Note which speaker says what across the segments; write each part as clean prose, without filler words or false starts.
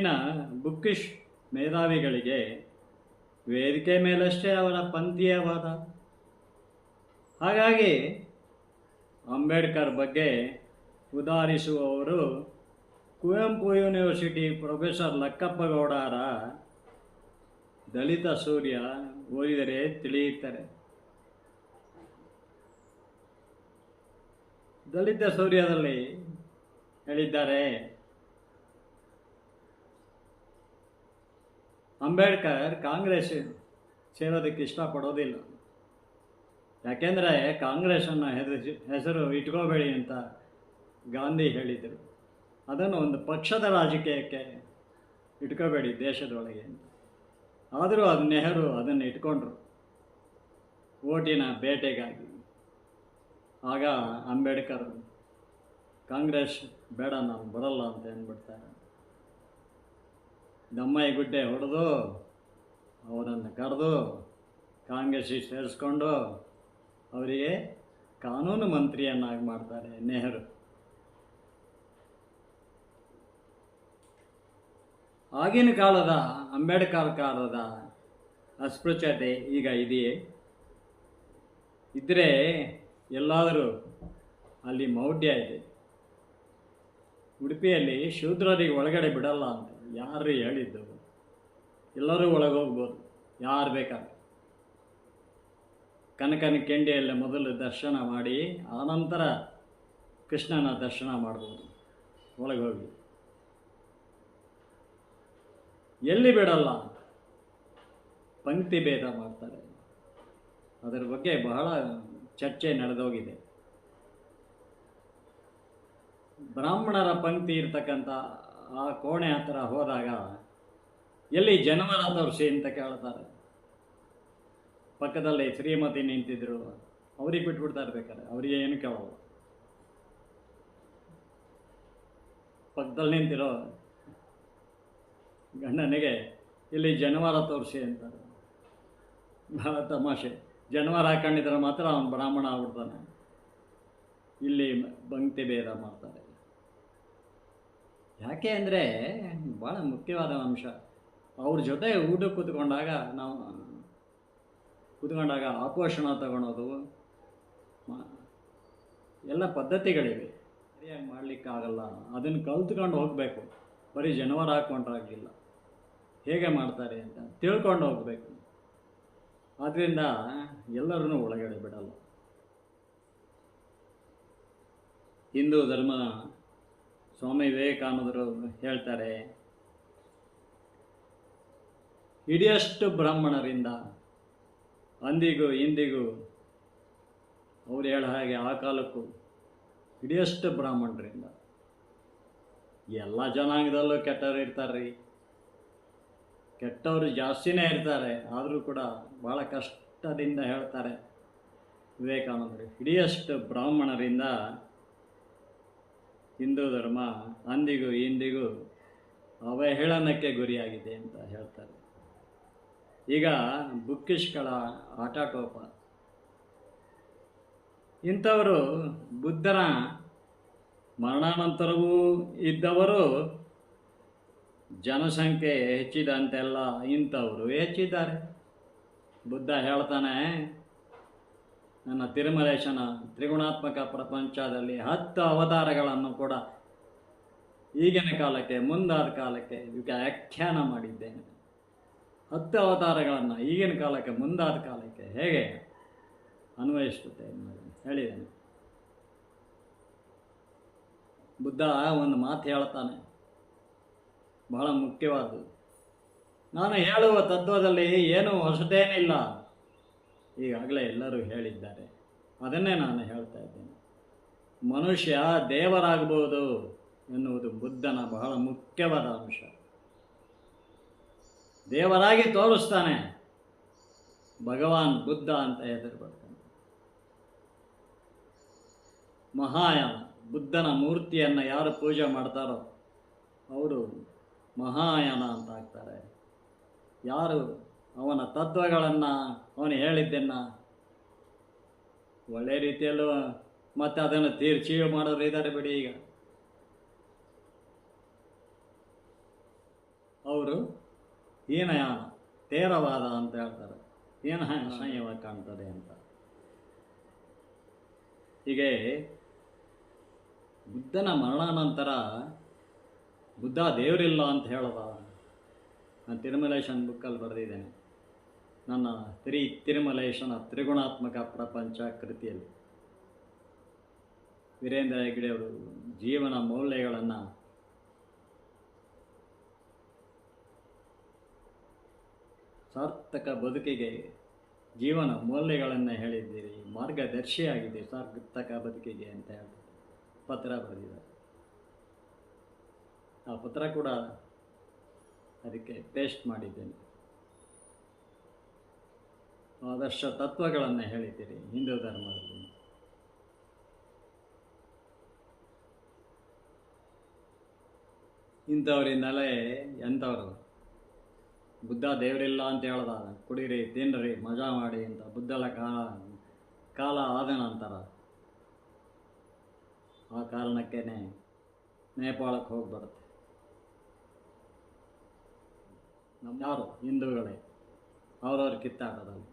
Speaker 1: ಇಲ್ಲಿನ ಬುಕ್ಕಿಶ್ ಮೇಧಾವಿಗಳಿಗೆ ವೇದಿಕೆ ಮೇಲಷ್ಟೇ ಅವರ ಪಂಥೀಯ ವಾದ. ಹಾಗಾಗಿ ಅಂಬೇಡ್ಕರ್ ಬಗ್ಗೆ ಉದಾಹರಿಸುವವರು ಕುವೆಂಪು ಯೂನಿವರ್ಸಿಟಿ ಪ್ರೊಫೆಸರ್ ಲಕ್ಕಪ್ಪಗೌಡರ ದಲಿತ ಸೂರ್ಯ ಓದಿದರೆ ತಿಳಿಯುತ್ತಾರೆ. ದಲಿತ ಸೂರ್ಯದಲ್ಲಿ ಹೇಳಿದ್ದಾರೆ, ಅಂಬೇಡ್ಕರ್ ಕಾಂಗ್ರೆಸ್ ಸೇರೋದಕ್ಕೆ ಇಷ್ಟಪಡೋದಿಲ್ಲ. ಯಾಕೆಂದರೆ ಕಾಂಗ್ರೆಸ್ಸನ್ನು ಹೆಸರು ಇಟ್ಕೋಬೇಡಿ ಅಂತ ಗಾಂಧಿ ಹೇಳಿದರು. ಅದನ್ನು ಒಂದು ಪಕ್ಷದ ರಾಜಕೀಯಕ್ಕೆ ಇಟ್ಕೋಬೇಡಿ ದೇಶದೊಳಗೆ ಅಂತ. ಆದರೂ ಅದು ನೆಹರು ಅದನ್ನು ಇಟ್ಕೊಂಡ್ರು ಓಟಿನ ಬೇಟೆಗಾಗಿ. ಆಗ ಅಂಬೇಡ್ಕರ್ ಕಾಂಗ್ರೆಸ್ ಬೇಡ, ನಾನು ಬರಲ್ಲ ಅಂತ ಅಂದ್ಬಿಡ್ತಾರೆ. ದಮ್ಮಯ್ಯ ಗುಡ್ಡೆ ಹೊಡೆದು ಅವರನ್ನು ಕರೆದು ಕಾಂಗ್ರೆಸ್ಸಿಗೆ ಸೇರಿಸ್ಕೊಂಡು ಅವರಿಗೆ ಕಾನೂನು ಮಂತ್ರಿಯನ್ನಾಗಿ ಮಾಡ್ತಾರೆ ನೆಹರು. ಆಗಿನ ಕಾಲದ ಅಂಬೇಡ್ಕರ್ ಕಾಲದ ಅಸ್ಪೃಶ್ಯತೆ ಈಗ ಇದೆಯೇ? ಇದ್ದರೆ ಎಲ್ಲಾದರೂ ಅಲ್ಲಿ ಮೌಢ್ಯ ಇದೆ. ಉಡುಪಿಯಲ್ಲಿ ಶೂದ್ರರಿಗೆ ಒಳಗಡೆ ಬಿಡಲ್ಲ ಅಂತ ಯಾರು ಹೇಳಿದ್ದು? ಎಲ್ಲರೂ ಒಳಗೋಗ್ಬೋದು, ಯಾರು ಬೇಕಾದ್ರೆ. ಕನಕನ ಕೆಂಡಿಯಲ್ಲಿ ಮೊದಲು ದರ್ಶನ ಮಾಡಿ ಆನಂತರ ಕೃಷ್ಣನ ದರ್ಶನ ಮಾಡ್ಬೋದು ಒಳಗೋಗಿ. ಎಲ್ಲಿ ಬಿಡಲ್ಲ, ಪಂಕ್ತಿ ಭೇದ ಮಾಡ್ತಾರೆ. ಅದರ ಬಗ್ಗೆ ಬಹಳ ಚರ್ಚೆ ನಡೆದೋಗಿದೆ. ಬ್ರಾಹ್ಮಣರ ಪಂಕ್ತಿ ಇರ್ತಕ್ಕಂಥ ಆ ಕೋಣೆ ಹತ್ರ ಹೋದಾಗ ಎಲ್ಲಿ ಜನವರ ತೋರಿಸಿ ಅಂತ ಕೇಳ್ತಾರೆ. ಪಕ್ಕದಲ್ಲಿ ಶ್ರೀಮತಿ ನಿಂತಿದ್ರು, ಅವ್ರಿಗೆ ಬಿಟ್ಬಿಡ್ತಾ ಇರ್ಬೇಕಾರೆ ಅವರಿಗೆ ಏನು ಕೇಳೋಲ್ಲ. ಪಕ್ಕದಲ್ಲಿ ನಿಂತಿರೋ ಗಂಡನಿಗೆ ಇಲ್ಲಿ ಜನವಾರ ತೋರಿಸಿ ಅಂತಾರೆ. ಬಹಳ ತಮಾಷೆ. ಜನವಾರ ಹಾಕೊಂಡಿದ್ರೆ ಮಾತ್ರ ಅವನು ಬ್ರಾಹ್ಮಣ ಆಗ್ಬಿಡ್ತಾನೆ. ಇಲ್ಲಿ ಪಂಕ್ತಿ ಭೇದ ಮಾಡ್ತಾರೆ. ಯಾಕೆ ಅಂದರೆ ಭಾಳ ಮುಖ್ಯವಾದ ಅಂಶ. ಅವ್ರ ಜೊತೆ ಊಟ ಕೂತ್ಕೊಂಡಾಗ ಆಪೋಷಣ ತಗೊಳೋದು ಎಲ್ಲ ಪದ್ಧತಿಗಳಿವೆ. ಸರಿಯಾಗಿ ಮಾಡಲಿಕ್ಕಾಗಲ್ಲ. ಅದನ್ನು ಕಲ್ತ್ಕೊಂಡು ಹೋಗಬೇಕು. ಬರೀ ಜನವಾರ ಹಾಕ್ಕೊಂಡ್ರಾಗಿಲ್ಲ, ಹೇಗೆ ಮಾಡ್ತಾರೆ ಅಂತ ತಿಳ್ಕೊಂಡು ಹೋಗಬೇಕು. ಆದ್ದರಿಂದ ಎಲ್ಲರನ್ನೂ ಒಳಗಡೆ ಬಿಡಲ್ಲ. ಹಿಂದೂ ಧರ್ಮದ ಸ್ವಾಮಿ ವಿವೇಕಾನಂದರು ಹೇಳ್ತಾರೆ, ಇಡಿಯಷ್ಟು ಬ್ರಾಹ್ಮಣರಿಂದ ಅಂದಿಗೂ ಇಂದಿಗೂ, ಅವ್ರು ಹೇಳೋ ಹಾಗೆ ಆ ಕಾಲಕ್ಕೂ ಇಡಿಯಷ್ಟು ಬ್ರಾಹ್ಮಣರಿಂದ. ಎಲ್ಲ ಜನಾಂಗದಲ್ಲೂ ಕೆಟ್ಟವರು ಇರ್ತಾರೆ ರೀ, ಕೆಟ್ಟವರು ಜಾಸ್ತಿನೇ ಇರ್ತಾರೆ. ಆದರೂ ಕೂಡ ಭಾಳ ಕಷ್ಟದಿಂದ ಹೇಳ್ತಾರೆ ವಿವೇಕಾನಂದರು, ಇಡಿಯಷ್ಟು ಬ್ರಾಹ್ಮಣರಿಂದ ಹಿಂದೂ ಧರ್ಮ ಅಂದಿಗೂ ಇಂದಿಗೂ ಅವಹೇಳನಕ್ಕೆ ಗುರಿಯಾಗಿದೆ ಅಂತ ಹೇಳ್ತಾರೆ. ಈಗ ಬುಕ್ಕಿಶ್ಗಳ ಆಟಾಟೋಪ. ಇಂಥವರು ಬುದ್ಧನ ಮರಣಾನಂತರವೂ ಇದ್ದವರು, ಜನಸಂಖ್ಯೆ ಹೆಚ್ಚಿದಂತೆಲ್ಲ ಇಂಥವರು ಹೆಚ್ಚಿದ್ದಾರೆ. ಬುದ್ಧ ಹೇಳ್ತಾನೆ, ನನ್ನ ತಿರುಮಲೇಶನ ತ್ರಿಗುಣಾತ್ಮಕ ಪ್ರಪಂಚದಲ್ಲಿ 10 ಅವತಾರಗಳನ್ನು ಕೂಡ ಈಗಿನ ಕಾಲಕ್ಕೆ ಮುಂದಾದ ಕಾಲಕ್ಕೆ ವ್ಯಾಖ್ಯಾನ ಮಾಡಿದ್ದೇನೆ. 10 ಅವತಾರಗಳನ್ನು ಈಗಿನ ಕಾಲಕ್ಕೆ ಮುಂದಾದ ಕಾಲಕ್ಕೆ ಹೇಗೆ ಅನ್ವಯಿಸುತ್ತೆ ಹೇಳಿದ್ದೇನೆ. ಬುದ್ಧ ಒಂದು ಮಾತು ಹೇಳ್ತಾನೆ, ಬಹಳ ಮುಖ್ಯವಾದ್ದು. ನಾನು ಹೇಳುವ ತತ್ವದಲ್ಲಿ ಏನೂ ಹೊಸತೇನಿಲ್ಲ, ಈಗಾಗಲೇ ಎಲ್ಲರೂ ಹೇಳಿದ್ದಾರೆ. ಅದನ್ನೇ ನಾನು ಹೇಳ್ತಾ ಇದ್ದೇನೆ. ಮನುಷ್ಯ ದೇವರಾಗಬಹುದು ಎನ್ನುವುದು ಬುದ್ಧನ ಬಹಳ ಮುಖ್ಯವಾದ ಅಂಶ. ದೇವರಾಗಿ ತೋರಿಸ್ತಾನೆ ಭಗವಾನ್ ಬುದ್ಧ ಅಂತ ಹೆಸರು ಬರ್ತಾನೆ. ಮಹಾಯಾನ, ಬುದ್ಧನ ಮೂರ್ತಿಯನ್ನು ಯಾರು ಪೂಜೆ ಮಾಡ್ತಾರೋ ಅವರು ಮಹಾಯಾನ ಅಂತ ಆಗ್ತಾರೆ. ಯಾರು ಅವನ ತತ್ವಗಳನ್ನು, ಅವನು ಹೇಳಿದ್ದನ್ನು ಒಳ್ಳೆಯ ರೀತಿಯಲ್ಲೂ ಮತ್ತು ಅದನ್ನು ತೀರ್ಚಿಯೂ ಮಾಡೋರು ಇದ್ದಾರೆ ಬಿಡಿ. ಈಗ ಅವರು ಹೀನಯಾನ ತೇರವಾದ ಅಂತ ಹೇಳ್ತಾರೆ. ಹೀನಯಾಸಯವಾಗಿ ಕಾಣ್ತದೆ ಅಂತ. ಹೀಗೆ ಬುದ್ಧನ ಮರಣಾನಂತರ ಬುದ್ಧ ದೇವರಿಲ್ಲ ಅಂತ ಹೇಳದ ನಾನು ತಿರುಮಲೇಶನ್ ಬುಕ್ಕಲ್ಲಿ ಬರೆದಿದ್ದೇನೆ, ನನ್ನ ತಿರುಮಲೇಶನ ತ್ರಿಗುಣಾತ್ಮಕ ಪ್ರಪಂಚ ಕೃತಿಯಲ್ಲಿ. ವೀರೇಂದ್ರ ಹೆಗ್ಗಡೆಯವರು ಜೀವನ ಮೌಲ್ಯಗಳನ್ನು ಸಾರ್ಥಕ ಬದುಕಿಗೆ ಜೀವನ ಮೌಲ್ಯಗಳನ್ನು ಹೇಳಿದ್ದೀರಿ, ಮಾರ್ಗದರ್ಶಿಯಾಗಿದೆ ಸಾರ್ಥಕ ಬದುಕಿಗೆ ಅಂತ ಹೇಳಿ ಪತ್ರ ಬರೆದಿದ್ದಾರೆ. ಆ ಪತ್ರ ಕೂಡ ಅದಕ್ಕೆ ಪೇಸ್ಟ್ ಮಾಡಿದ್ದೇನೆ. ಆದರ್ಶ ತತ್ವಗಳನ್ನು ಹೇಳಿದ್ದೀರಿ ಹಿಂದೂ ಧರ್ಮದಲ್ಲಿ. ಇಂಥವರಿಂದಲೇ ಎಂಥವರು ಬುದ್ಧ ದೇವರಿಲ್ಲ ಅಂತ ಹೇಳ್ದ, ಕುಡೀರಿ ತಿನ್ನಿರಿ ಮಜಾ ಮಾಡಿ ಅಂತ. ಬುದ್ಧನ ಕಾಲ ಆದ ನಂತರ ಆ ಕಾರಣಕ್ಕೇ ನೇಪಾಳಕ್ಕೆ ಹೋಗಿ ಬರುತ್ತೆ. ನಮ್ಮ ಯಾರು ಹಿಂದೂಗಳೇ ಅವ್ರವ್ರ ಕಿತ್ತಾಟದಲ್ಲಿ.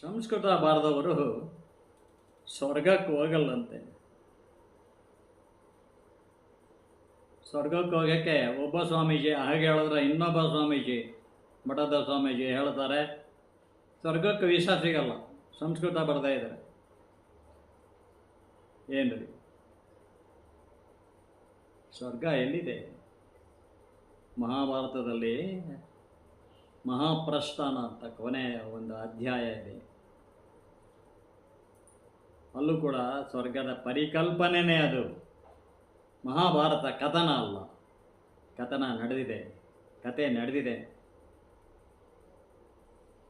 Speaker 1: ಸಂಸ್ಕೃತ ಬಾರದವರು ಸ್ವರ್ಗಕ್ಕೆ ಹೋಗಲ್ಲಂತೆ. ಸ್ವರ್ಗಕ್ಕೆ ಹೋಗೋಕ್ಕೆ ಒಬ್ಬ ಸ್ವಾಮೀಜಿ ಹಾಗೆ ಹೇಳಿದ್ರೆ, ಇನ್ನೊಬ್ಬ ಸ್ವಾಮೀಜಿ ಮಠದ ಸ್ವಾಮೀಜಿ ಹೇಳ್ತಾರೆ ಸ್ವರ್ಗಕ್ಕೆ ವೀಸಾ ಸಿಗಲ್ಲ ಸಂಸ್ಕೃತ ಬರ್ತಾ ಇದ್ದಾರೆ. ಏನು ರೀ, ಸ್ವರ್ಗ ಎಲ್ಲಿದೆ? ಮಹಾಭಾರತದಲ್ಲಿ ಮಹಾಪ್ರಸ್ಥಾನ ಅಂತ ಕೊನೆಯ ಒಂದು ಅಧ್ಯಾಯ ಇದೆ. ಅಲ್ಲೂ ಕೂಡ ಸ್ವರ್ಗದ ಪರಿಕಲ್ಪನೆನೇ ಅದು. ಮಹಾಭಾರತ ಕಥನ ಅಲ್ಲ, ಕಥನ ನಡೆದಿದೆ, ಕತೆ ನಡೆದಿದೆ,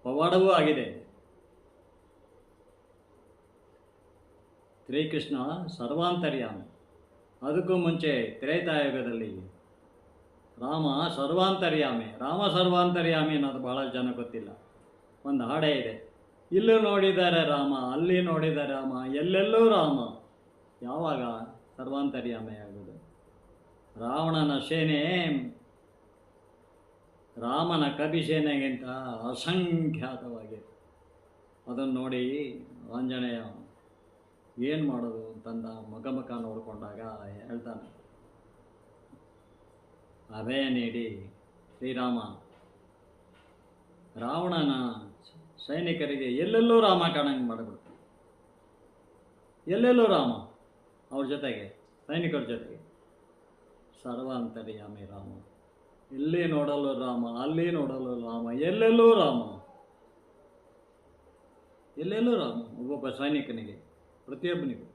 Speaker 1: ಪವಾಡವೂ ಆಗಿದೆ. ಶ್ರೀಕೃಷ್ಣ ಸರ್ವಾಂತರ್ಯಾಮಿ. ಅದಕ್ಕೂ ಮುಂಚೆ ತ್ರೇತಾಯುಗದಲ್ಲಿ ರಾಮ ಸರ್ವಾಂತರ್ಯಾಮಿ. ರಾಮ ಸರ್ವಾಂತರ್ಯಾಮಿ ಅನ್ನೋದು ಭಾಳ ಜನ ಗೊತ್ತಿಲ್ಲ. ಒಂದು ಹಾಡೇ ಇದೆ, ಇಲ್ಲೂ ನೋಡಿದ್ದಾರೆ ರಾಮ, ಅಲ್ಲಿ ನೋಡಿದ್ದಾರೆ ರಾಮ, ಎಲ್ಲೆಲ್ಲೂ ರಾಮ. ಯಾವಾಗ ಸರ್ವಾಂತರ್ಯಾಮಿ ಆಗೋದು? ರಾವಣನ ಸೇನೆ ರಾಮನ ಕಪಿ ಸೇನೆಗಿಂತ ಅಸಂಖ್ಯಾತವಾಗಿದೆ. ಅದನ್ನು ನೋಡಿ ಆಂಜನೇಯ ಏನು ಮಾಡೋದು ಅಂತಂದ ಮುಖ ನೋಡಿಕೊಂಡಾಗ ಹೇಳ್ತಾನೆ, ಅಭಯ ನೀಡಿ ಶ್ರೀರಾಮ ರಾವಣನ ಸೈನಿಕರಿಗೆ ಎಲ್ಲೆಲ್ಲೂ ರಾಮ ಕಾಣಂಗೆ ಮಾಡಿಬಿಡ್ತು. ಎಲ್ಲೆಲ್ಲೂ ರಾಮ, ಅವ್ರ ಜೊತೆಗೆ ಸೈನಿಕರ ಜೊತೆಗೆ. ಸರ್ವಾಂತರ್ಯಾಮಿ ರಾಮ, ಇಲ್ಲಿ ನೋಡಲು ರಾಮ, ಅಲ್ಲಿ ನೋಡಲು ರಾಮ, ಎಲ್ಲೆಲ್ಲೂ ರಾಮ, ಎಲ್ಲೆಲ್ಲೂ ರಾಮ. ಒಬ್ಬೊಬ್ಬ ಸೈನಿಕನಿಗೆ, ಪ್ರತಿಯೊಬ್ಬನಿಗೂ.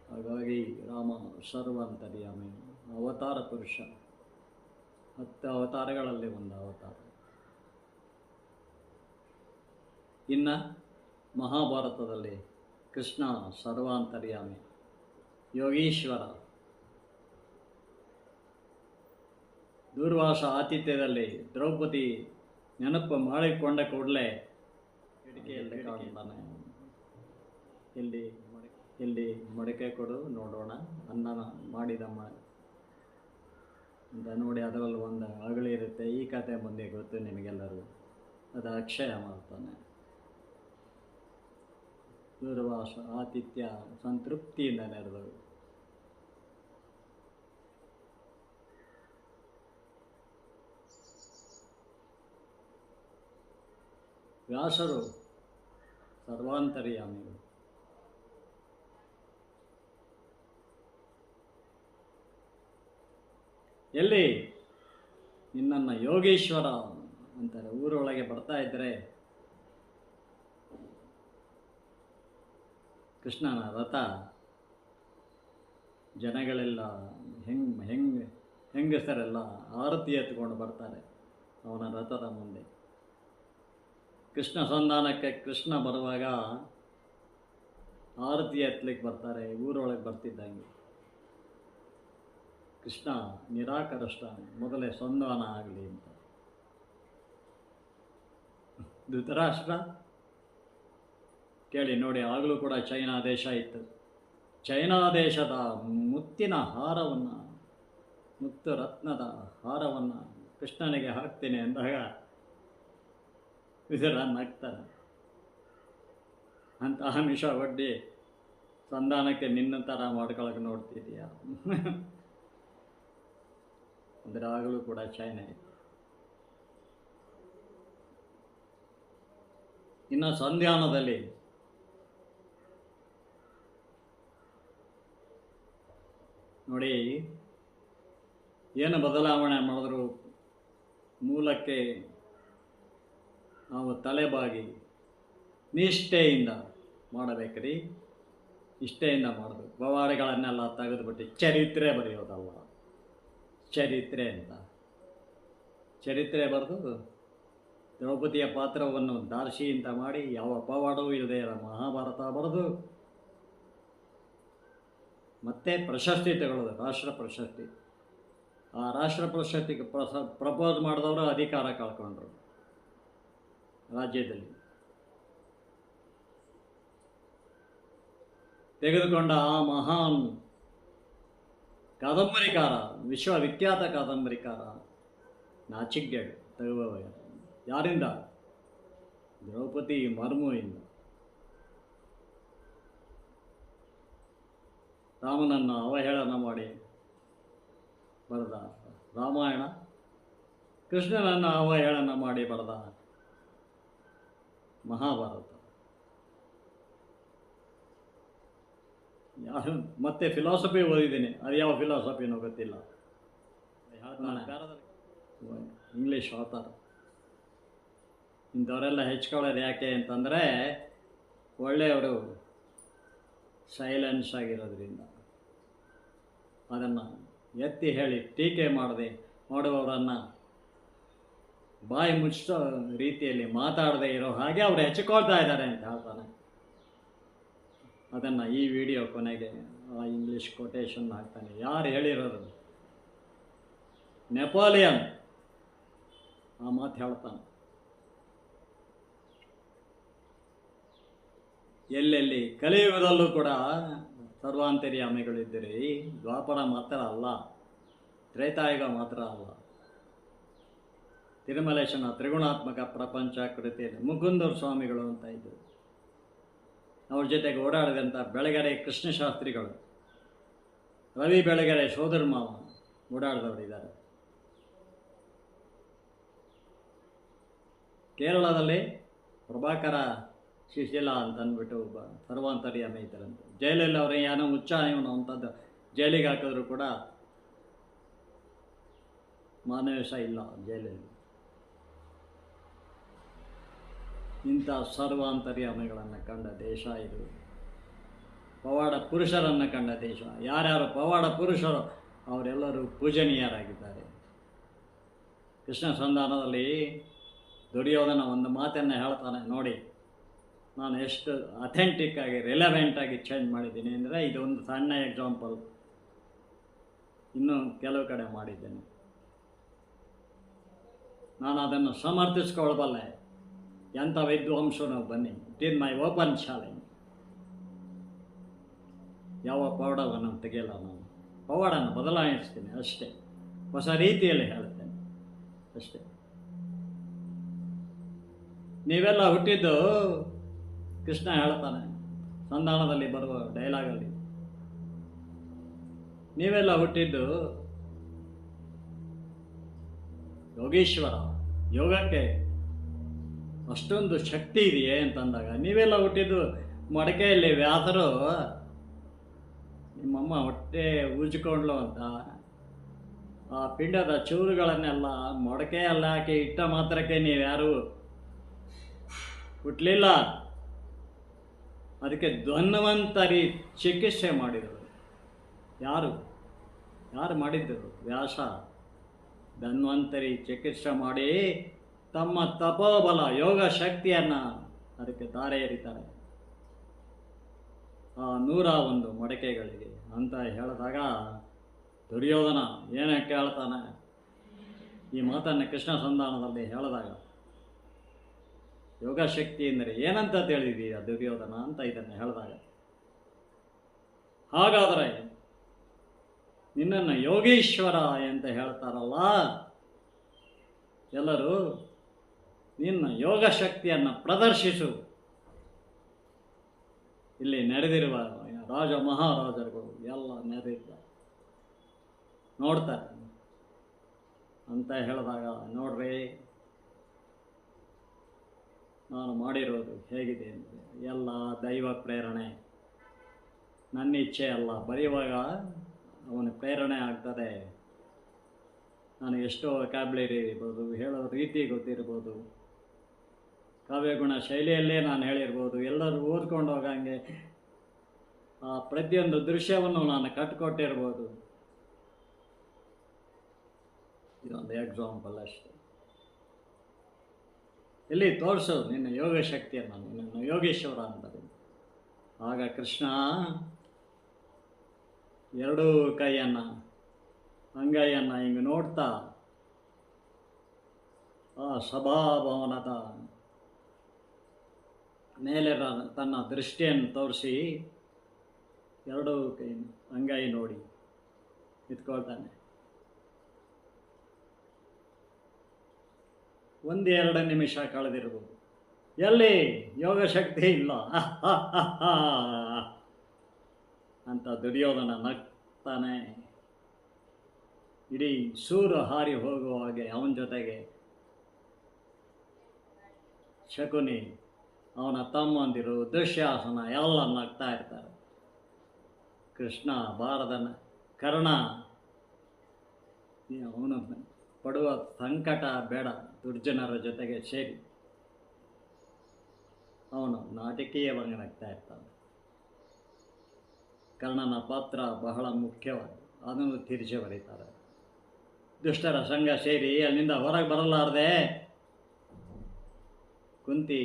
Speaker 1: ಹಾಗಾಗಿ ರಾಮ ಸರ್ವಾಂತರ್ಯಾಮಿ, ಅವತಾರ ಪುರುಷ. 10 ಅವತಾರಗಳಲ್ಲಿ ಒಂದು ಅವತಾರ. ಇನ್ನು ಮಹಾಭಾರತದಲ್ಲಿ ಕೃಷ್ಣ ಸರ್ವಾಂತರ್ಯಾಮಿ, ಯೋಗೀಶ್ವರ. ದೂರ್ವಾಸ ಆತಿಥ್ಯದಲ್ಲಿ ದ್ರೌಪದಿ ನೆನಪು ಮಾಡಿಕೊಂಡ ಕೂಡಲೇ ಕಿಟಕಿಯಲ್ಲಿ ಕಾಣ್ತಾನೆ, ಇಲ್ಲಿ ಮಡಿಕೆ ಕೊಡು ನೋಡೋಣ, ಅನ್ನನ ಮಾಡಿದಮ್ಮ ಅಂತ ನೋಡಿ ಅದರಲ್ಲಿ ಒಂದು ಅಗಳಿ ಇರುತ್ತೆ. ಈ ಕಥೆ ಮುಂದೆ ಗೊತ್ತು ನಿಮಗೆಲ್ಲರೂ. ಅದು ಅಕ್ಷಯ ಮಾಡ್ತಾನೆ. ದೂರ್ವಾಸ ಆತಿಥ್ಯ ಸಂತೃಪ್ತಿಯಿಂದ ನಡೆದವು. ವ್ಯಾಸರು ಸರ್ವಾಂತರ್ಯಾಮಿಗಳು. ಎಲ್ಲಿ ನಿನ್ನನ್ನು ಯೋಗೇಶ್ವರ ಅಂತಾರೆ. ಊರೊಳಗೆ ಬರ್ತಾ ಇದ್ದರೆ ಕೃಷ್ಣನ ರಥ, ಜನಗಳೆಲ್ಲ ಹೆಂಗಸರೆಲ್ಲ ಆರತಿ ಎತ್ಕೊಂಡು ಬರ್ತಾರೆ ಅವನ ರಥದ ಮುಂದೆ. ಕೃಷ್ಣ ಸಂಧಾನಕ್ಕೆ ಕೃಷ್ಣ ಬರುವಾಗ ಆರತಿ ಎತ್ತಲಿಕ್ಕೆ ಬರ್ತಾರೆ. ಊರೊಳಗೆ ಬರ್ತಿದ್ದಂಗೆ ಕೃಷ್ಣ ನಿರಾಕರಿಸ್ತಾನೆ, ಮೊದಲೇ ಸಂಧಾನ ಆಗಲಿ ಅಂತ. ಧೃತರಾಷ್ಟ್ರ ಕೇಳಿ ನೋಡಿ, ಆಗಲೂ ಕೂಡ ಚೈನಾ ದೇಶ ಇತ್ತು. ಚೈನಾ ದೇಶದ ಮುತ್ತಿನ ಹಾರವನ್ನು ಮುತ್ತು ರತ್ನದ ಹಾರವನ್ನು ಕೃಷ್ಣನಿಗೆ ಹಾಕ್ತೀನಿ ಅಂದಾಗ ವಿದುರ ನಗ್ತಾನೆ. ಅಂತ ಆಮಿಷ ಒಡ್ಡಿ ಸಂಧಾನಕ್ಕೆ ನಿನ್ನ ಥರ ಮಾಡ್ಕೊಳಕ್ಕೆ ನೋಡ್ತಿದೀಯ ಅಂದರೆ ಆಗಲೂ ಕೂಡ ಚೈನಾ ಇತ್ತು. ಇನ್ನು ಸಂಧಾನದಲ್ಲಿ ನೋಡಿ ಏನು ಬದಲಾವಣೆ ಮಾಡಿದ್ರು ಮೂಲಕ್ಕೆ ನಾವು ತಲೆಬಾಗಿ ನಿಷ್ಠೆಯಿಂದ ಮಾಡಬೇಕ್ರಿ. ನಿಷ್ಠೆಯಿಂದ ಮಾಡಬೇಕು. ಪವಾಡಗಳನ್ನೆಲ್ಲ ತೆಗೆದುಬಿಟ್ಟು ಚರಿತ್ರೆ ಬರೆಯೋದಲ್ಲ. ಚರಿತ್ರೆ ಅಂತ ಚರಿತ್ರೆ ಬರೆದು ದ್ರೌಪದಿಯ ಪಾತ್ರವನ್ನು ದಾರ್ಶಿ ಅಂತ ಮಾಡಿ ಯಾವ ಪವಾಡವೂ ಇಲ್ಲದೆ ಮಹಾಭಾರತ ಬರೆದು ಮತ್ತೆ ಪ್ರಶಸ್ತಿ ತಗೊಳ್ಳೋದು, ರಾಷ್ಟ್ರ ಪ್ರಶಸ್ತಿ. ಆ ರಾಷ್ಟ್ರ ಪ್ರಶಸ್ತಿಗೆ ಪ್ರಪೋಸ್ ಮಾಡಿದವರು ಅಧಿಕಾರ ಕಳ್ಕೊಂಡ್ರು ರಾಜ್ಯದಲ್ಲಿ. ತೆಗೆದುಕೊಂಡ ಆ ಮಹಾನ್ ಕಾದಂಬರಿಕಾರ, ವಿಶ್ವವಿಖ್ಯಾತ ಕಾದಂಬರಿಕಾರ ನಾಚಿಕೆಗೇಡು ತಗುವ ಯಾರಿಂದ? ದ್ರೌಪದಿ ಮರ್ಮುವಿಂದ. ರಾಮನನ್ನು ಅವಹೇಳನ ಮಾಡಿ ಬರೆದ ರಾಮಾಯಣ, ಕೃಷ್ಣನನ್ನು ಅವಹೇಳನ ಮಾಡಿ ಬರೆದ ಮಹಾಭಾರತ. ಯಾರು ಮತ್ತೆ ಫಿಲಾಸಫಿ ಓದಿದ್ದೀನಿ, ಅದು ಯಾವ ಫಿಲಾಸಫಿನೋ ಗೊತ್ತಿಲ್ಲ. English author. ಇಂಥವರೆಲ್ಲ ಹೆಚ್ಕೊಳ್ಳೋದು ಯಾಕೆ ಅಂತಂದರೆ ಒಳ್ಳೆಯವರು ಸೈಲೆನ್ಸ್ ಆಗಿರೋದ್ರಿಂದ. ಅದನ್ನು ಎತ್ತಿ ಹೇಳಿ ಟೀಕೆ ಮಾಡುವವರನ್ನು ಬಾಯಿ ಮುಚ್ಚೋ ರೀತಿಯಲ್ಲಿ ಮಾತಾಡದೇ ಇರೋ ಹಾಗೆ ಅವರು ಹೆಚ್ಕೊಳ್ತಾ ಇದ್ದಾರೆ ಅಂತ ಹೇಳ್ತಾನೆ. ಅದನ್ನು ಈ ವಿಡಿಯೋ ಕೊನೆಗೆ ಆ ಇಂಗ್ಲೀಷ್ ಕೊಟೇಶನ್ ಹಾಕ್ತಾನೆ. ಯಾರು ಹೇಳಿರೋದು? ನೆಪೋಲಿಯನ್ ಆ ಮಾತು ಹೇಳ್ತಾನೆ. ಎಲ್ಲೆಲ್ಲಿ ಕಲಿಯುಗದಲ್ಲೂ ಕೂಡ ಸರ್ವಾಂತರ್ಯಾಮಿಗಳಿದ್ದೀರಿ. ದ್ವಾಪರ ಮಾತ್ರ ಅಲ್ಲ, ತ್ರೇತಾಯುಗ ಮಾತ್ರ ಅಲ್ಲ. ತಿರುಮಲೇಶನ ತ್ರಿಗುಣಾತ್ಮಕ ಪ್ರಪಂಚ ಕೃತಿಯಲ್ಲಿ ಮುಕುಂದರ ಸ್ವಾಮಿಗಳು ಅಂತ ಇದ್ದರು. ಅವ್ರ ಜೊತೆಗೆ ಓಡಾಡಿದಂಥ ಬೆಳಗೆರೆ ಕೃಷ್ಣಶಾಸ್ತ್ರಿಗಳು, ರವಿ ಬೆಳಗೆರೆ ಸೋದರ ಮಾವ ಓಡಾಡಿದವರಿದ್ದಾರೆ. ಕೇರಳದಲ್ಲಿ ಪ್ರಭಾಕರ ಶಿಶಿಲ ಅಂತ ಅಂದ್ಬಿಟ್ಟು ಒಬ್ಬ ಸರ್ವಾಂತರ್ಯಾಮಿ ಇದ್ದಾರಂತೆ. ಜೈಲಲ್ಲಿ ಅವ್ರಿಗೆ ಏನೋ ಹುಚ್ಚ ಇವನು ಅಂಥದ್ದು ಜೈಲಿಗೆ ಹಾಕಿದ್ರು ಕೂಡ ಮಾನವೇಶ ಇಲ್ಲ ಜೈಲಲ್ಲಿ. ಇಂಥ ಸರ್ವಾಂತರ್ಯಾಮಿಗಳನ್ನು ಕಂಡ ದೇಶ ಇದು. ಪವಾಡ ಪುರುಷರನ್ನು ಕಂಡ ದೇಶ. ಯಾರ್ಯಾರು ಪವಾಡ ಪುರುಷರು ಅವರೆಲ್ಲರೂ ಪೂಜನೀಯರಾಗಿದ್ದಾರೆ. ಕೃಷ್ಣ ಸಂಧಾನದಲ್ಲಿ ದುರ್ಯೋಧನ ಒಂದು ಮಾತನ್ನು ಹೇಳ್ತಾನೆ ನೋಡಿ, ನಾನು ಎಷ್ಟು ಅಥೆಂಟಿಕ್ಕಾಗಿ ರಿಲೆವೆಂಟಾಗಿ ಚೇಂಜ್ ಮಾಡಿದ್ದೀನಿ ಅಂದರೆ ಇದೊಂದು ಸಣ್ಣ ಎಕ್ಸಾಂಪಲ್. ಇನ್ನೂ ಕೆಲವು ಕಡೆ ಮಾಡಿದ್ದೇನೆ. ನಾನು ಅದನ್ನು ಸಮರ್ಥಿಸ್ಕೊಳ್ಬಲ್ಲೆ. ಎಂಥ ವಿದ್ವಾಂಸನು ಬನ್ನಿ, it is my open challenge. ಯಾವ ಪವಾಡವನ್ನು ತೆಗೆಯಲ್ಲ ನಾನು. ಪವಾಡನ ಬದಲಾಯಿಸ್ತೀನಿ ಅಷ್ಟೇ, ಹೊಸ ರೀತಿಯಲ್ಲಿ ಹೇಳುತ್ತೇನೆ ಅಷ್ಟೇ. ನೀವೆಲ್ಲ ಹುಟ್ಟಿದ್ದು, ಕೃಷ್ಣ ಹೇಳ್ತಾನೆ ಸಂಧಾನದಲ್ಲಿ ಬರುವ ಡೈಲಾಗಲ್ಲಿ, ನೀವೆಲ್ಲ ಹುಟ್ಟಿದ್ದು ಯೋಗೀಶ್ವರ, ಯೋಗಕ್ಕೆ ಅಷ್ಟೊಂದು ಶಕ್ತಿ ಇದೆಯೇ ಅಂತಂದಾಗ, ನೀವೆಲ್ಲ ಹುಟ್ಟಿದ್ದು ಮಡಕೆಯಲ್ಲಿ ವ್ಯಾಸರು ನಿಮ್ಮಮ್ಮ ಹೊಟ್ಟೆ ಉಜ್ಕೊಂಡ್ಲು ಅಂತ ಆ ಪಿಂಡದ ಚೂರುಗಳನ್ನೆಲ್ಲ ಮಡಕೆಯಲ್ಲಿ ಹಾಕಿ ಇಟ್ಟ ಮಾತ್ರಕ್ಕೆ ನೀವ್ಯಾರು ಹುಟ್ಟಲಿಲ್ಲ. ಅದಕ್ಕೆ ಧನ್ವಂತರಿ ಚಿಕಿತ್ಸೆ ಮಾಡಿದರು. ಯಾರು ಮಾಡಿದ್ದರು? ವ್ಯಾಸ. ಧನ್ವಂತರಿ ಚಿಕಿತ್ಸೆ ಮಾಡಿ ತಮ್ಮ ತಪೋಬಲ ಯೋಗ ಶಕ್ತಿಯನ್ನು ಅದಕ್ಕೆ ತಾರೆ ಎರಿತಾರೆ ಆ 101 ಮಡಕೆಗಳಿಗೆ ಅಂತ ಹೇಳಿದಾಗ ದುರ್ಯೋಧನ ಏನಕ್ಕೆ ಹೇಳ್ತಾನೆ ಈ ಮಾತನ್ನು ಕೃಷ್ಣ ಸಂಧಾನದಲ್ಲಿ ಹೇಳಿದಾಗ, ಯೋಗ ಶಕ್ತಿ ಎಂದರೆ ಏನಂತ ತಿಳಿದೀಯ ದುರ್ಯೋಧನ ಅಂತ ಇದನ್ನು ಹೇಳಿದಾಗ, ಹಾಗಾದರೆ ನಿನ್ನನ್ನು ಯೋಗೀಶ್ವರ ಅಂತ ಹೇಳ್ತಾರಲ್ಲ ಎಲ್ಲರೂ, ನಿನ್ನ ಯೋಗ ಶಕ್ತಿಯನ್ನು ಪ್ರದರ್ಶಿಸು. ಇಲ್ಲಿ ನಡೆದಿರುವ ರಾಜ ಮಹಾರಾಜರುಗಳು ಎಲ್ಲ ನೆರೆದಿದ್ದ ನೋಡ್ತಾರೆ ಅಂತ ಹೇಳಿದಾಗ, ನೋಡ್ರಿ ನಾನು ಮಾಡಿರೋದು ಹೇಗಿದೆ ಅಂದರೆ ಎಲ್ಲ ದೈವ ಪ್ರೇರಣೆ, ನನ್ನ ಇಚ್ಛೆ ಅಲ್ಲ. ಬರೆಯುವಾಗ ಅವನ ಪ್ರೇರಣೆ ಆಗ್ತದೆ. ನಾನು ಎಷ್ಟೋ ವ್ಯಾಕ್ಯಾಬ್ಯುಲರಿ ಇರ್ಬೋದು, ಹೇಳೋ ರೀತಿ ಗೊತ್ತಿರ್ಬೋದು, ಕಾವ್ಯಗುಣ ಶೈಲಿಯಲ್ಲೇ ನಾನು ಹೇಳಿರ್ಬೋದು, ಎಲ್ಲರೂ ಓದ್ಕೊಂಡು ಹೋಗಂಗೆ ಆ ಪ್ರತಿಯೊಂದು ದೃಶ್ಯವನ್ನು ನಾನು ಕಟ್ಕೊಟ್ಟಿರ್ಬೋದು. ಇದೊಂದು ಎಕ್ಸಾಂಪಲ್ ಅಷ್ಟೆ. ಇಲ್ಲಿ ತೋರಿಸು ನಿನ್ನ ಯೋಗ ಶಕ್ತಿಯನ್ನು, ನಿನ್ನ ಯೋಗೇಶ್ವರ ಅಂತಾರೆ. ಆಗ ಕೃಷ್ಣ ಎರಡೂ ಕೈಯನ್ನು, ಅಂಗೈಯನ್ನು ಹಿಂಗೆ ನೋಡ್ತಾ ಆ ಸಭಾಭವನದ ಮೇಲೆ ತನ್ನ ದೃಷ್ಟಿಯನ್ನು ತೋರಿಸಿ ಎರಡೂ ಕೈ ಅಂಗೈ ನೋಡಿ ನಿಂತ್ಕೊಳ್ತಾನೆ. 1-2 ನಿಮಿಷ ಕಳೆದಿರ್ಬೋದು. ಎಲ್ಲಿ ಯೋಗ ಶಕ್ತಿ ಇಲ್ಲ ಅಂತ ದುರ್ಯೋಧನ ನಗ್ತಾನೆ. ಇಡೀ ಸೂರು ಹಾರಿ ಹೋಗುವ ಹಾಗೆ ಅವನ ಜೊತೆಗೆ ಶಕುನಿ, ಅವನ ತಮ್ಮಂದಿರು, ದುಶ್ಯಾಸನ ಎಲ್ಲ ನಗ್ತಾ ಇರ್ತಾರೆ. ಕೃಷ್ಣ ಬಾರದನ ಕರ್ಣ, ಅವನು ಪಡುವ ಸಂಕಟ ಬೇಡ, ದುರ್ಜನರ ಜೊತೆಗೆ ಸೇರಿ ಅವನು ನಾಟಕೀಯವಾಗಿ ನಗ್ತಾ ಇರ್ತಾನೆ. ಕರ್ಣನ ಪಾತ್ರ ಬಹಳ ಮುಖ್ಯವಾದ, ಅದನ್ನು ತಿರುಚಿ ಬರೀತಾರೆ. ದುಷ್ಟರ ಸಂಘ ಸೇರಿ ಅಲ್ಲಿಂದ ಹೊರಗೆ ಬರಲಾರದೆ ಕುಂತಿ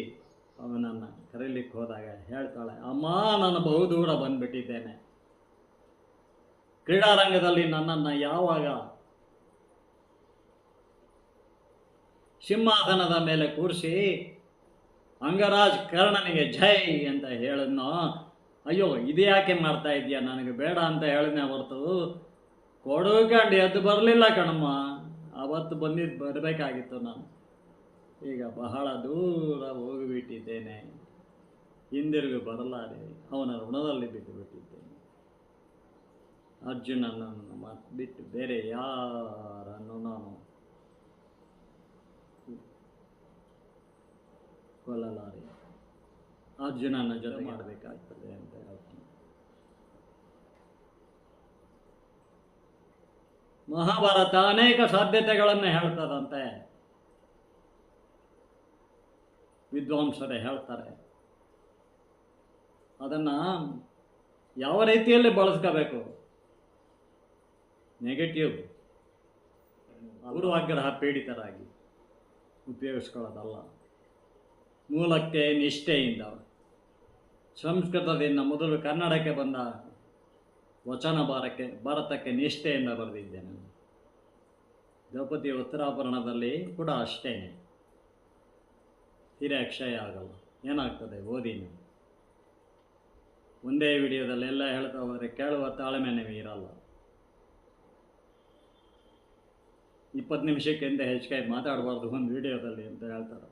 Speaker 1: ಅವನನ್ನು ಕರೀಲಿಕ್ಕೆ ಹೋದಾಗ ಹೇಳ್ತಾಳೆ, ಅಮ್ಮ ನಾನು ಬಹುದೂರ ಬಂದುಬಿಟ್ಟಿದ್ದೇನೆ. ಕ್ರೀಡಾರಂಗದಲ್ಲಿ ನನ್ನನ್ನು ಯಾವಾಗ ಸಿಂಹಾಸನದ ಮೇಲೆ ಕೂರಿಸಿ ಅಂಗರಾಜ್ ಕರ್ಣನಿಗೆ ಜೈ ಅಂತ ಹೇಳಿದ್ನೋ, ಅಯ್ಯೋ ಇದು ಯಾಕೆ ಮಾಡ್ತಾ ಇದೆಯಾ, ನನಗೆ ಬೇಡ ಅಂತ ಹೇಳಿದ್ನೇ ಹೊರತು ಕೊಡುಕಂಡು ಎದ್ದು ಬರಲಿಲ್ಲ ಕಣಮ್ಮ. ಅವತ್ತು ಬರಬೇಕಾಗಿತ್ತು ನಾನು. ಈಗ ಬಹಳ ದೂರ ಹೋಗಿಬಿಟ್ಟಿದ್ದೇನೆ, ಹಿಂದಿರುಗಿ ಬರಲಾರೆ, ಅವನ ಋಣದಲ್ಲಿ ಬಿಟ್ಟು ಬಿಟ್ಟಿದ್ದೇನೆ. ಅರ್ಜುನನನ್ನು ಬಿಟ್ಟು ಬೇರೆ ಯಾರನ್ನು ನಾನು ಕೊಲ್ಲಲಾರೆ, ಅರ್ಜುನನ ಜೊತೆ ಮಾಡಬೇಕಾಗ್ತದೆ ಅಂತ ಹೇಳ್ತೀನಿ. ಮಹಾಭಾರತ ಅನೇಕ ಸಾಧ್ಯತೆಗಳನ್ನು ಹೇಳ್ತದಂತೆ, ವಿದ್ವಾಂಸರೇ ಹೇಳ್ತಾರೆ. ಅದನ್ನು ಯಾವ ರೀತಿಯಲ್ಲಿ ಬಳಸ್ಕೋಬೇಕು, ನೆಗೆಟಿವ್ ಪೂರ್ವಾಗ್ರಹ ಪೀಡಿತರಾಗಿ ಉಪಯೋಗಿಸ್ಕೊಳ್ಳೋದಲ್ಲ. ಮೂಲಕ್ಕೆ ನಿಷ್ಠೆಯಿಂದ, ಸಂಸ್ಕೃತದಿಂದ ಮೊದಲು ಕನ್ನಡಕ್ಕೆ ಬಂದ ವಚನ ಭಾರತಕ್ಕೆ ನಿಷ್ಠೆಯಿಂದ ಬರೆದಿದ್ದೇನೆ. ದ್ರೌಪದಿ ಉತ್ತರಾಭರಣದಲ್ಲಿ ಕೂಡ ಅಷ್ಟೇ, ತೀರೆ ಅಕ್ಷಯ ಆಗಲ್ಲ. ಏನಾಗ್ತದೆ ಓದಿ ನೀವು ಒಂದೇ ವಿಡಿಯೋದಲ್ಲಿ ಎಲ್ಲ ಹೇಳ್ತಾ ಹೋದರೆ ಕೇಳುವ ತಾಳ್ಮೆನೇ ಇರಲ್ಲ. 20 ನಿಮಿಷಕ್ಕಿಂತ ಹೆಚ್ಚಿಗೆ ಮಾತಾಡಬಾರ್ದು ಒಂದು ವಿಡಿಯೋದಲ್ಲಿ ಅಂತ ಹೇಳ್ತಾರೆ.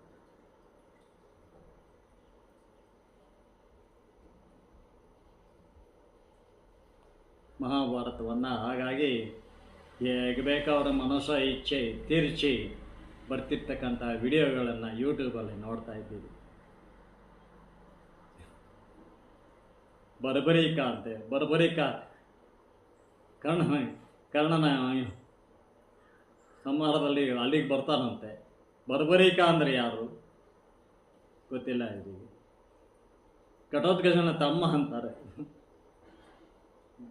Speaker 1: ಮಹಾಭಾರತವನ್ನು ಹಾಗಾಗಿ ಹೇಗೆ ಬೇಕಾದ ಮನಸ್ಸ ಇಚ್ಛೆ ತೀರ್ಚಿ ಬರ್ತಿರ್ತಕ್ಕಂಥ ವಿಡಿಯೋಗಳನ್ನು ಯೂಟ್ಯೂಬಲ್ಲಿ ನೋಡ್ತಾ ಇದ್ದೀವಿ. ಬರ್ಬರೀಕ ಅಂತೆ, ಬರ್ಬರೀಕ ಕರ್ಣನ ಸಂಹಾರದಲ್ಲಿ ಅಲ್ಲಿಗೆ ಬರ್ತಾನಂತೆ. ಬರ್ಬರೀಕ ಅಂದರೆ ಯಾರು ಗೊತ್ತಿಲ್ಲ ಇದೀಗ. ಘಟೋತ್ಕಚನ ತಮ್ಮ ಅಂತಾರೆ.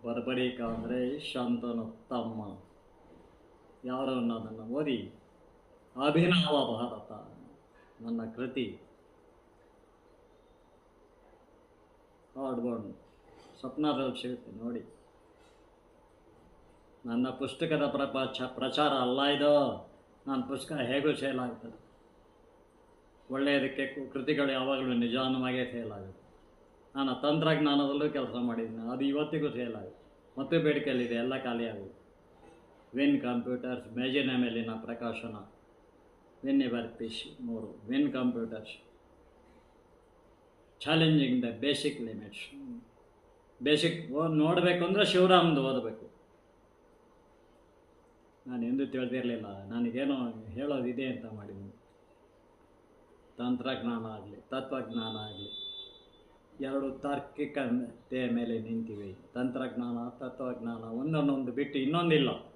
Speaker 1: ಬರ್ಬರೀಕ ಅಂದರೆ ಶಾಂತನು ತಮ್ಮ. ಯಾರು ಅನ್ನೋದನ್ನು ಓದಿ. ಅಭಿನವ ಭಾರತ ನನ್ನ ಕೃತಿ, ಹಾಡ್ಬೋದು, ಸ್ವಪ್ನದಲ್ಲಿ ಸಿಗುತ್ತೆ ನೋಡಿ. ನನ್ನ ಪುಸ್ತಕದ ಪ್ರಚಾರ ಅಲ್ಲ ಇದು. ನನ್ನ ಪುಸ್ತಕ ಹೇಗೂ ಸೇಲ್ ಆಗ್ತದೆ. ಒಳ್ಳೆಯದಕ್ಕೆ ಕೃತಿಗಳು ಯಾವಾಗಲೂ ನಿಜಾನವಾಗೇ ಸೇಲ್ ಆಗುತ್ತೆ. ನಾನು ತಂತ್ರಜ್ಞಾನದಲ್ಲೂ ಕೆಲಸ ಮಾಡಿದ್ದೀನಿ, ಅದು ಇವತ್ತಿಗೂ ಸೇಲ್ ಆಗುತ್ತೆ. ಮತ್ತೆ ಬೇಡಿಕೆಯಲ್ಲಿದೆ, ಎಲ್ಲ ಖಾಲಿ ಆಗುತ್ತೆ. ವಿನ್ ಕಂಪ್ಯೂಟರ್ಸ್ ಮೇಜಿನ ಮೇಲಿನ ಪ್ರಕಾಶನ, ವಿನ್ ಎವರ್ ಪೀಸ್ 3, win computers, challenging the basic limits. Basic ನೋಡಬೇಕು ಅಂದರೆ ಶಿವರಾಮ್ದು ಓದಬೇಕು. ನಾನು ಎಂದೂ ತಿಳಿದಿರಲಿಲ್ಲ, ನನಗೇನೋ ಹೇಳೋದಿದೆ ಅಂತ ಮಾಡಿದ್ದೀನಿ. ತಂತ್ರಜ್ಞಾನ ಆಗಲಿ ತತ್ವಜ್ಞಾನ ಆಗಲಿ ಎರಡು ತಾರ್ಕಿಕತೆಯ ಮೇಲೆ ನಿಂತಿವೆ. ತಂತ್ರಜ್ಞಾನ ತತ್ವಜ್ಞಾನ ಒಂದನ್ನೊಂದು ಬಿಟ್ಟು ಇನ್ನೊಂದಿಲ್ಲ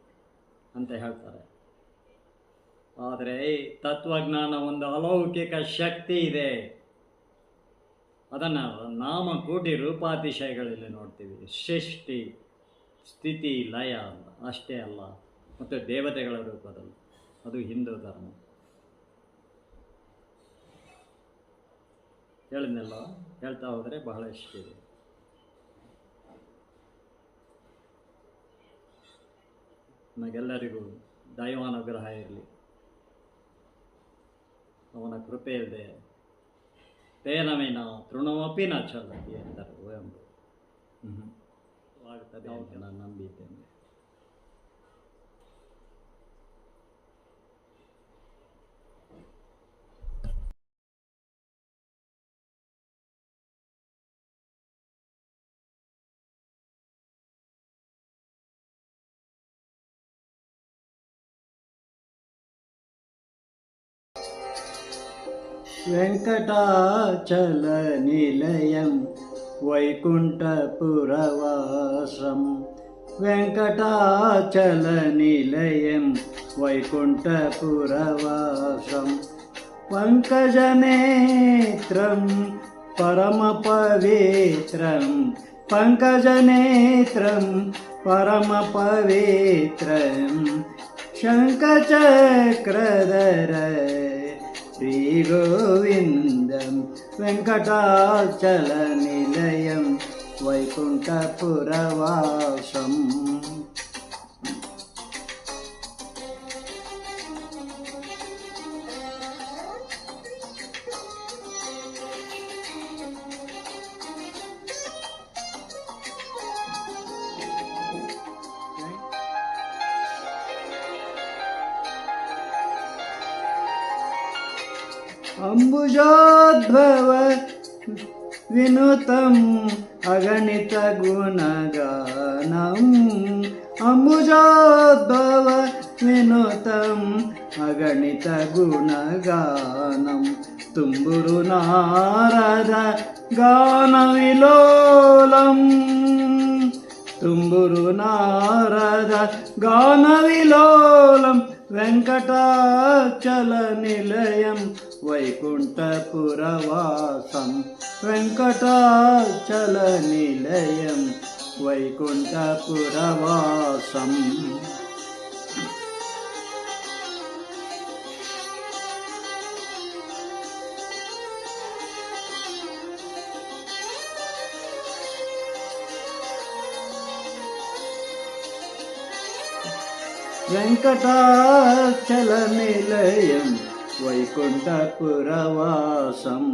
Speaker 1: ಅಂತ ಹೇಳ್ತಾರೆ. ಆದರೆ ತತ್ವಜ್ಞಾನ ಒಂದು ಅಲೌಕಿಕ ಶಕ್ತಿ ಇದೆ. ಅದನ್ನು ನಾಮಕೋಟಿ ರೂಪಾತಿಶಯಗಳಲ್ಲಿ ನೋಡ್ತೀವಿ. ಸೃಷ್ಟಿ, ಸ್ಥಿತಿ, ಲಯ ಅಷ್ಟೇ ಅಲ್ಲ, ಮತ್ತು ದೇವತೆಗಳ ರೂಪದಲ್ಲಿ. ಅದು ಹಿಂದೂ ಧರ್ಮ. ಹೇಳಿದ್ನೆಲ್ಲ ಹೇಳ್ತಾ ಹೋದರೆ ಬಹಳಷ್ಟಿದೆ. ನಮಗೆಲ್ಲರಿಗೂ ದೈವಾನುಗ್ರಹ ಇರಲಿ, ಅವನ ಕೃಪೆ ಇಲ್ಲದೆ ತೇನವಿನ ತೃಣಮಪಿ ನ ಚಲತಿ ಅಂತಾರೆ ಕುವೆಂಪು. ಆಗ್ತದೆ ಅಂತ ನಾನು ನಂಬಿದ್ದೇನೆ. वेङ्कटाचलनिलयं वैकुण्ठपुरवासं, वेङ्कटाचलनिलयं वैकुण्ठपुरवासं, पङ्कजनेत्रं परमपवित्रं, पङ्कजनेत्रं परमपवित्रं, शङ्खचक्रधर श्रीगोविन्दं, वेङ्कटाचलनिलयं वैकुण्ठपुरवासम्. अम्बुजोद्भव विनुतम् अगणित गुणगानम्, अम्बुजोद्भव विनुतम् अगणित गुणगानम्, तुम्बुरु नारद गानविलोलम्, तुम्बुरु नारद गानविलोलम्, वेङ्कटाचलनिलयं वैकुण्ठपुरवासं, वेङ्कटाचलनिलयं वैकुण्ठपुरवासम्. वेङ्कटाचलनिलयं वैकुण्ठपुरवासं,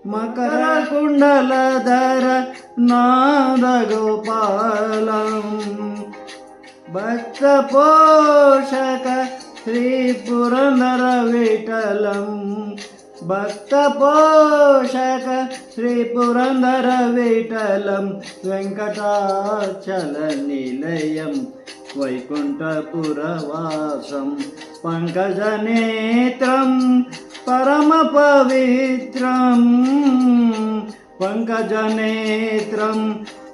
Speaker 1: मकरकुण्डलधर नादगोपालं, भक्तपोषक श्रीपुरन्दर विठलं, भक्तपोषक श्रीपुरन्दर विठलं, वेङ्कटाचलनिलयं वैकुण्ठपुरवासं, पङ्कजनेत्रं परमपवित्रं, पङ्कजनेत्रं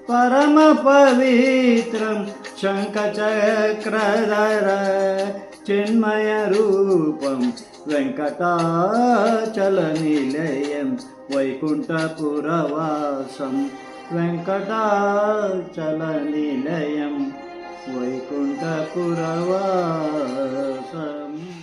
Speaker 1: परमपवित्रं, शङ्खचक्रधर चिन्मयरूपं, वेङ्कटाचलनिलयं वैकुण्ठपुरवासं, वेङ्कटाचलनिलयं वैकुण्ठपुरवासम्.